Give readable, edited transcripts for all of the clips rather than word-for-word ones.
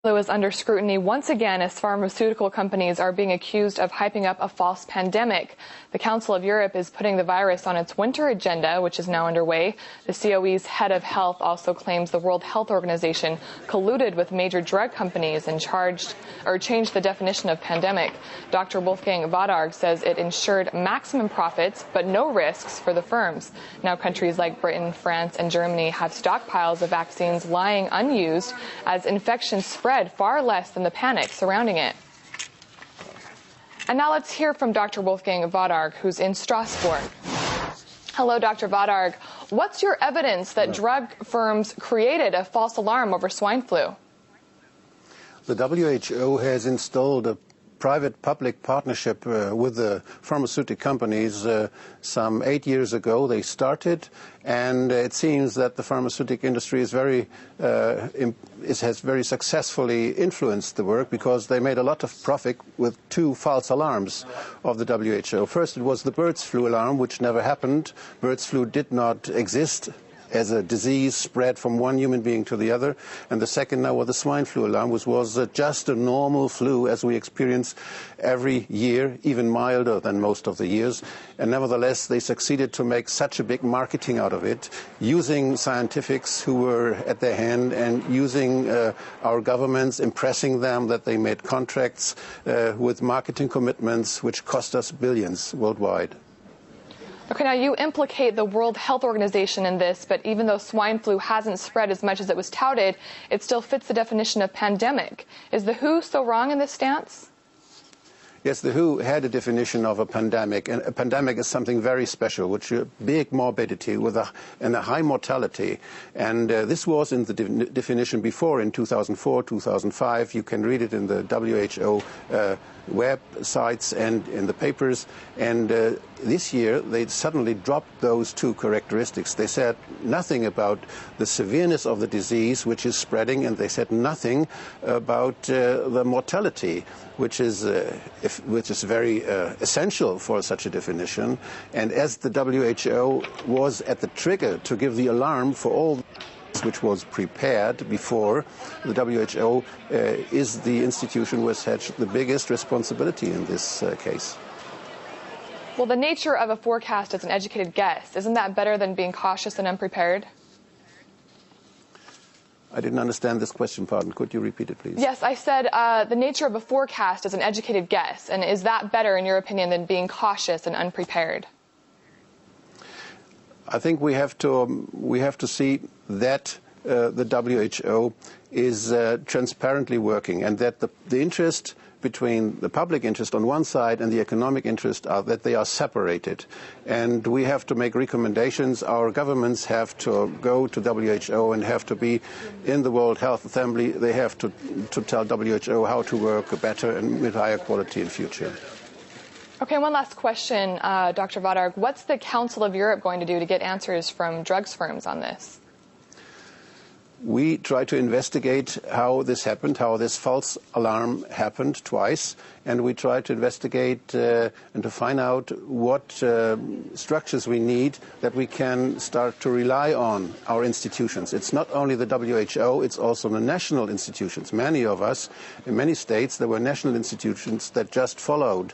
Is under scrutiny once again as pharmaceutical companies are being accused of hyping up a false pandemic. The Council of Europe is putting the virus on its winter agenda, which is now underway. The COE's head of health also claims the World Health Organization colluded with major drug companies and changed the definition of pandemic. Dr. Wolfgang Wodarg says it ensured maximum profits but no risks for the firms. Now countries like Britain, France, and Germany have stockpiles of vaccines lying unused as infections spread far less than the panic surrounding it. And now let's hear from Dr. Wolfgang Wodarg, who's in Strasbourg. Hello, Dr. Wodarg. What's your evidence that drug firms created a false alarm over swine flu? The WHO has installed a private-public partnership with the pharmaceutical companies some 8 years ago. They started, and it seems that the pharmaceutical industry is has very successfully influenced the work because they made a lot of profit with two false alarms of the WHO. First, it was the birds flu alarm, which never happened. Birds flu did not exist as a disease spread from one human being to the other. And the second now was the swine flu alarm, which was just a normal flu as we experience every year, even milder than most of the years. And nevertheless, they succeeded to make such a big marketing out of it, using scientifics who were at their hand and using our governments, impressing them that they made contracts with marketing commitments which cost us billions worldwide. Okay, now you implicate the World Health Organization in this, but even though swine flu hasn't spread as much as it was touted, it still fits the definition of pandemic. Is the WHO so wrong in this stance? Yes, the WHO had a definition of a pandemic, and a pandemic is something very special, which is big morbidity and a high mortality. And this was in the definition before, in 2004, 2005. You can read it in the WHO websites and in the papers. And this year, they suddenly dropped those two characteristics. They said nothing about the severeness of the disease, which is spreading, and they said nothing about the mortality, which is very essential for such a definition. And as the WHO was at the trigger to give the alarm for all which was prepared before, the WHO is the institution which has the biggest responsibility in this case. Well, the nature of a forecast is an educated guess. Isn't that better than being cautious and unprepared? I didn't understand this question, pardon. Could you repeat it, please? Yes, I said the nature of a forecast is an educated guess. And is that better, in your opinion, than being cautious and unprepared? I think we have to see that the WHO is transparently working, and that the interest between the public interest on one side and the economic interest are that they are separated. And we have to make recommendations. Our governments have to go to WHO and have to be in the World Health Assembly. They have to tell WHO how to work better and with higher quality in future. Okay, one last question, Dr. Wodarg. What's the Council of Europe going to do to get answers from drugs firms on this? We try to investigate how this happened, how this false alarm happened twice, and we try to investigate and to find out what structures we need that we can start to rely on our institutions. It's not only the WHO, it's also the national institutions. Many of us, in many states, there were national institutions that just followed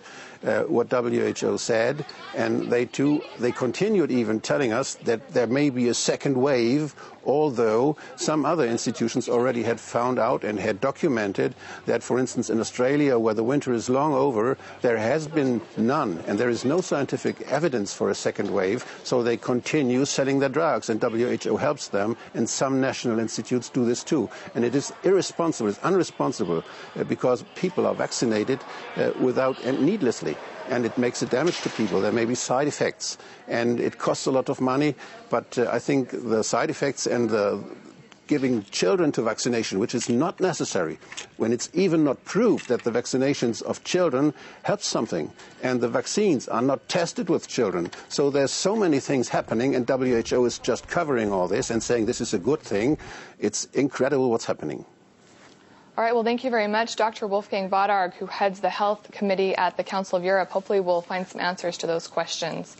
what WHO said, and they continued even telling us that there may be a second wave, although some other institutions already had found out and had documented that, for instance, in Australia, where the winter is long over, there has been none, and there is no scientific evidence for a second wave, so they continue selling their drugs, and WHO helps them, and some national institutes do this too. And it is irresponsible, it's unresponsible, because people are vaccinated and needlessly. And it makes a damage to people. There may be side effects, and it costs a lot of money. But I think the side effects and the giving children to vaccination, which is not necessary, when it's even not proved that the vaccinations of children help something, and the vaccines are not tested with children. So there's so many things happening, and WHO is just covering all this and saying this is a good thing. It's incredible what's happening. All right, well, thank you very much, Dr. Wolfgang Wodarg, who heads the Health Committee at the Council of Europe. Hopefully we'll find some answers to those questions.